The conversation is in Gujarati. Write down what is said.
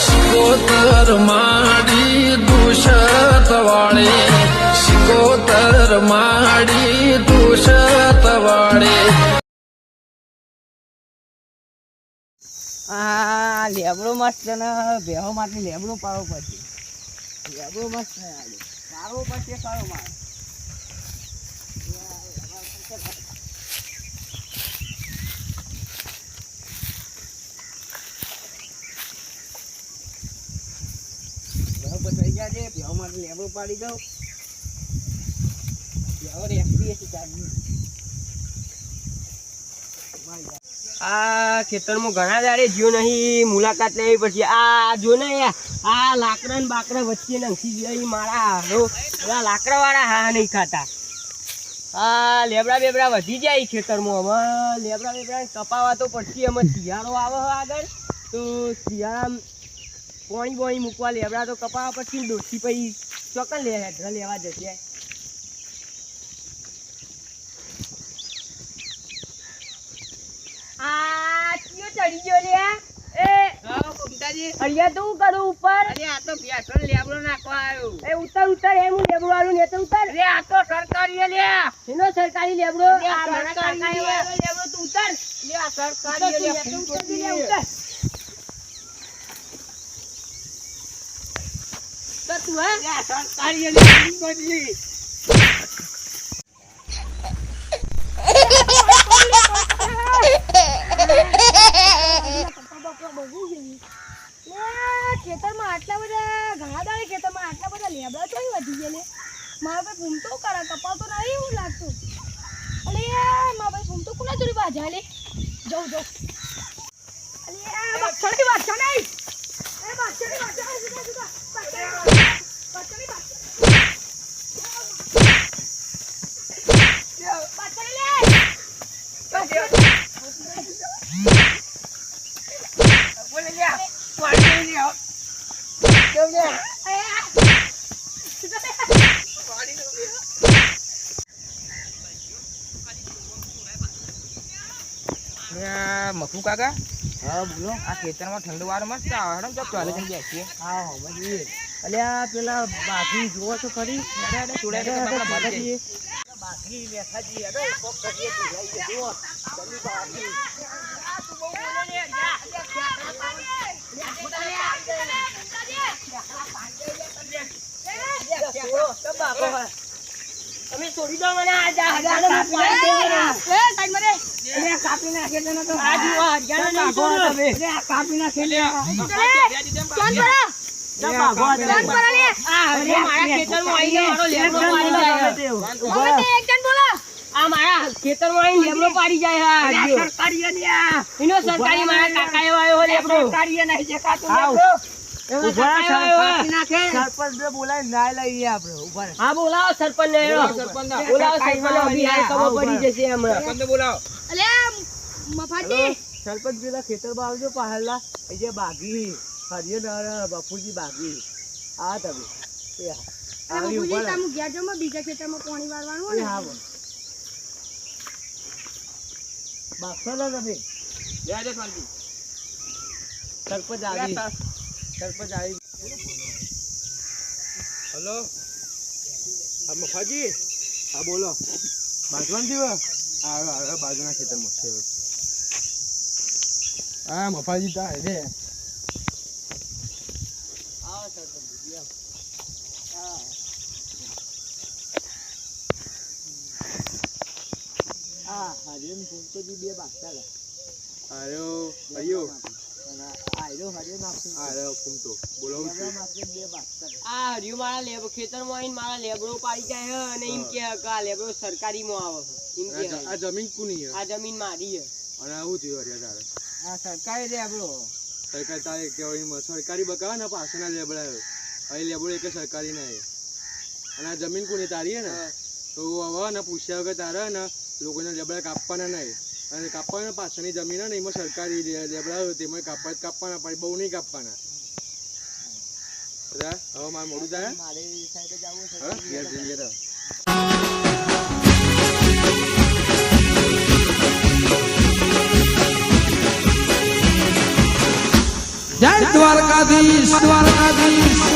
શિકોતર માડી દુષત વાળી, શિકોતર માડી દુષત વાળી. આ લેબડો મસ્ત છે ને બેહો માટે લેબડો પાડવો પડશે. લેબડો મસ્ત છે આજે પાડવો પડશે. સારો માર બેહો બચાઈ ગયા છે. બેહો માટે લેબડો પાડી દઉં. બેહો રેખી છે ચાલી. આ ખેતરમાં ઘણા દાડે જ્યો નહીં, મુલાકાત લેવી પડશે. આ જો ને આ લાકડા ને બાકડા વચ્ચે નંખી જાય મારા. પેલા લાકડા વાળા હા નહીં ખાતા. આ લેબડા બેબડા વધી જાય ખેતરમાં. હવે લેબડા બેબડા કપાવા તો પડશે. અમે શિયાળો આવે આગળ તો શિયાળામાં પાણી બોણી મૂકવા લેબડા તો કપાવા પડશે. ડોસી પછી ચોકન લેવા જશે. આ કયો ચડી ગયો લે? એ હા કુમતાજી અરિયા તું કરું ઉપર. અરે આ તો બેસણ લેબડો નાખવા આવ્યો. એ ઉતર ઉતર એમ લેબડો વાળું ને તો ઉતર. અરે આ તો સરકારી લે. એનો સરકારી લેબડો. આ મારા સરકારી લેબડો તું ઉતર. લે આ સરકારી લે તું ઉતર. તો તું હે આ સરકારી લે બદલી. ખેતરમાં આટલા બધા ઘણા દાડે ખેતરમાં આટલા બધા લેબડા તો વધી ગયા. મારા ભાઈ ભૂમતો કરે કપાવતો નહીં એવું લાગતું. અલે મારા ભાઈ ભૂમતો કોના જોડી બાજા લે જાઉં જાઉં. અલે બચ્ચાની બાજા નહીં. એ બચ્ચાની બાજા જુદા જુદા બચ્ચાની બાજા બચ્ચાની લે બોલે લે પાણી લે કેમ લે પાણી નો લે મફુ કાકા. હા બોલો. આ ખેતરમાં ઠંડુ વાળો મસ્ત આવે. હેડો તો ચાલે જણ બેસીએ. હા બધી અલ્યા પેલા બાકી જોવો છો ખરી? અરે ચોડાડે બાકી બાકી બેઠા જઈએ. હેડો કોક કરીએ તો જઈએ જુઓ જલ્દી બાકી. આ તું બહુ બોલે ને જા તમે છોડી દો મને. આ જા કાપી નાખે તો આ જુઓ કાપી નાખે લે મારા ખેતરમાં આવીને લેબડો પાડી જાય. એનો સરકારી મારા કાકા એવો આવ્યો લેબડો. સરપંચ બોલાય ના લઈએ આપડે. હા બોલાવો સરપંચ ને. બોલાવો સરપંચ ખબર પડી જશે હમણાં. બોલાવો સરપંચ પેલા ખેતરમાં આવજો પહેલા. એ જે બાગી હરિયો બાપુજી બાગી આ તમે બીજા ખેતરમાં પાણી વાળવાનું. હા બાગશો તમે સરપંચ આવી. સરપંચ આવી. હલો હા મફાજી. હા બોલો. બાજવાન જીવ આવે બાજુના ખેતરમાં છે. હા મફાજી તા રે. આવો સરપંચ. હા હા હરિયન ફૂમતો જી બે બાગતા લે. આયો આયો આયો હરિયન નાખું. આયો ફૂમતો બોલાવું છું. આ હરિયો મારા લેબ ખેતરમાં આવીને મારા લેબડો પાડી જાય અને એમ કે આ લેબડો સરકારીમાં આવે. એમ કે આ જમીન કોની છે? આ જમીન મારી છે. અને આવું થયું હરિયા તારે? આ સરકારી લેબડો. સરકાર તારે કેવાય સરકારી બકાવા ને પાછળના લેબડા અહીં લેબડો એક સરકારી ના. અને આ જમીન કોની તારી હે ને તો હવે ને પૂછ્યા વગર તારે ને લોકોને લેબડા કાપવાના નહીં. અને કાપવાના પાછળની જમીન ને એમાં સરકારી લેબડા તેમાં કાપવાના પણ બહુ નહીં કાપવાના. હવે મારે મોડું થાય. મારી સાઈડે જવું છે. જય દ્વારકાધીશ દ્વારકાધીશ